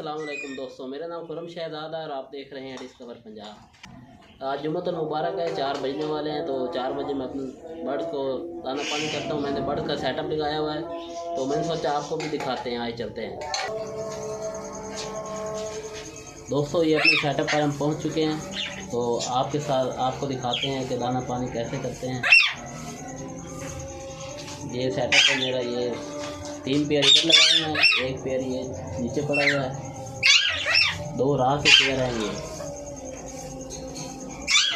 अस्सलाम वालेकुम दोस्तों, मेरा नाम खुरम शहजाद है और आप देख रहे हैं डिस्कवर पंजाब। आज जुम्मतुल मुबारक है, 4 बजने वाले हैं। तो 4 बजे मैं अपने बर्ड्स को दाना पानी करता हूँ। मैंने बर्ड का सेटअप लगाया हुआ है, तो मैंने सोचा आपको भी दिखाते हैं। आए चलते हैं दोस्तों, ये अपने सेटअप पर हम पहुँच चुके हैं। तो आपके साथ आपको दिखाते हैं कि दाना पानी कैसे करते हैं। ये सेटअप है मेरा। ये 3 पेयर इधर लगाए हुए हैं, 1 पेयर ये नीचे पड़ा हुआ है, 2 राह के पेयर हैं। ये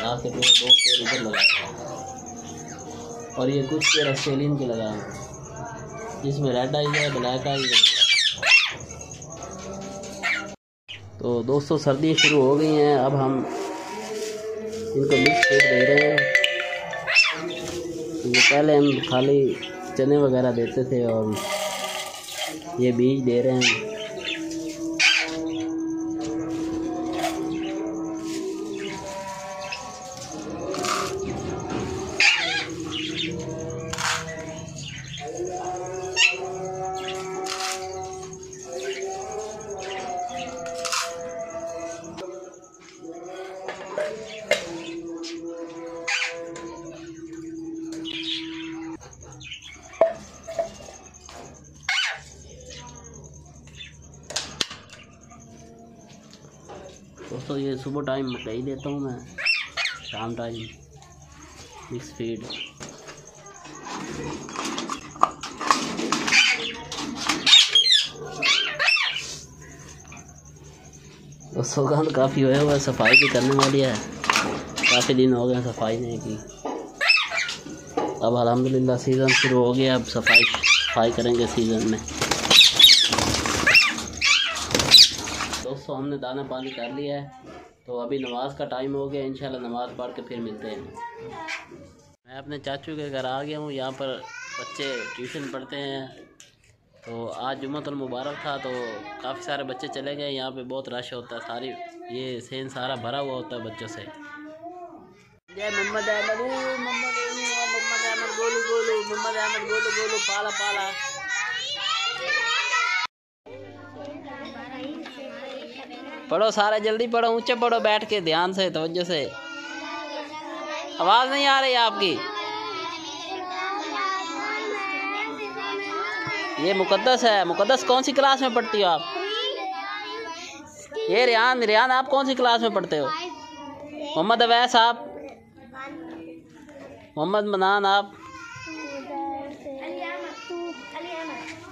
राह के पेयर 2 पेयर इधर लगाए हैं और ये कुछ पेयर ऑस्ट्रेलियन के लगाए हैं, जिसमें रेड आई है, ब्लैक आई है। तो दोस्तों, सर्दी शुरू हो गई हैं। अब हम इनको मिक्स फीड दे रहे हैं। तो पहले हम खाली चने वगैरह देते थे और ये बीज दे रहे हैं। दोस्तों, ये सुबह टाइम मकई देता हूँ मैं, शाम टाइम मिक्स फीड। दोस्तों, गंद काफ़ी हुआ है, सफाई भी करने वाली है। काफ़ी दिन हो गए सफाई नहीं की। अब अल्हम्दुलिल्लाह सीज़न शुरू हो गया। अब सफाई करेंगे सीज़न में। दोस्तों, हमने दाना पानी कर लिया है, तो अभी नमाज का टाइम हो गया। इंशाल्लाह नमाज़ पढ़ के फिर मिलते हैं। मैं अपने चाचू के घर आ गया हूँ। यहाँ पर बच्चे ट्यूशन पढ़ते हैं। तो आज जुम्मतुल मुबारक था, तो काफ़ी सारे बच्चे चले गए। यहाँ पे बहुत रश होता है, सारी ये सेन सारा भरा हुआ होता है बच्चों से। जय मोहम्मद अहमद गोलू गोलू, मोहम्मद अहमद गोलू गोलू, पाला पाला। पढ़ो सारे, जल्दी पढ़ो, ऊंचे पढ़ो, बैठ के ध्यान से, तवज्जो से। आवाज़ नहीं आ रही आपकी। ये मुकद्दस है। मुकद्दस कौन सी क्लास में पढ़ती हो आप? ये रियान आप कौन सी क्लास में पढ़ते हो? मोहम्मद अवैस आप? मोहम्मद मनान आप?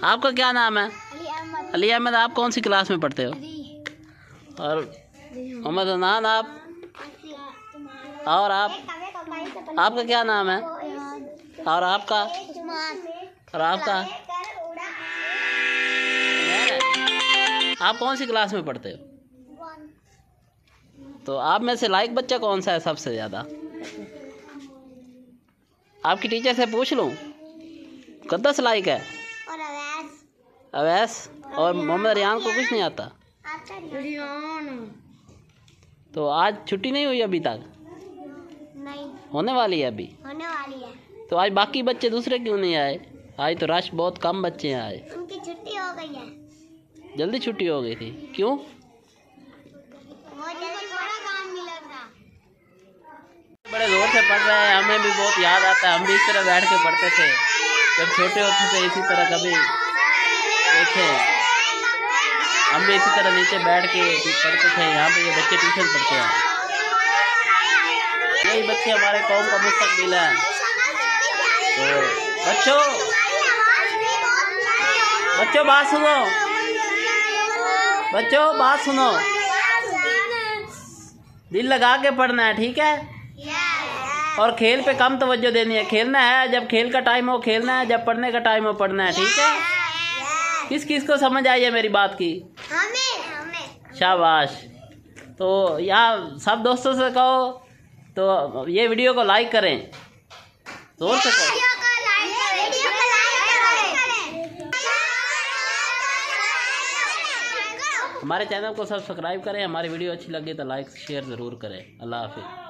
आपका क्या नाम है? अली अहमद। आप कौन सी क्लास में पढ़ते हो? और मोहम्मद अनान आप? और आपका क्या नाम है? और आपका? और आपका? आप कौन सी क्लास में पढ़ते हो? तो आप में से लाइक बच्चा कौन सा है सबसे ज़्यादा? आपकी टीचर से पूछ लूँ। मुकद्दस लाइक है अवैस। और मोहम्मद रियान को कुछ नहीं आता? तो आज छुट्टी नहीं हुई अभी तक? नहीं, होने वाली है अभी। होने वाली है। तो आज बाकी बच्चे दूसरे क्यों नहीं आए? आज तो रश बहुत कम बच्चे आए। उनकी छुट्टी हो गई है। जल्दी छुट्टी हो गई थी? क्यों? वो जल्दी थोड़ा काम मिला था। बड़े जोर से पढ़ रहे हैं। हमें भी बहुत याद आता है। हम भी इस तरह बैठ के पढ़ते थे जब छोटे होते थे। इसी तरह कभी देखे, हम भी इसी तरह नीचे बैठ के पढ़ते थे। यहाँ पे ये बच्चे ट्यूशन पढ़ते हैं। यही बच्चे हमारे कौम का मुस्तकबिल है। तो बच्चों बात सुनो, बच्चों बात सुनो, दिल लगा के पढ़ना है, ठीक है? और खेल पे कम तवज्जो देनी है। खेलना है, जब खेल का टाइम हो खेलना है, जब पढ़ने का टाइम हो पढ़ना है, ठीक है? किस किस को समझ आई है मेरी बात की? हमें। शाबाश। तो यहाँ सब दोस्तों से कहो, तो ये वीडियो को लाइक करें, जोर से कहो। हमारे चैनल को सब्सक्राइब करें। हमारी वीडियो अच्छी लगी तो लाइक शेयर ज़रूर करें। अल्लाह हाफिज़।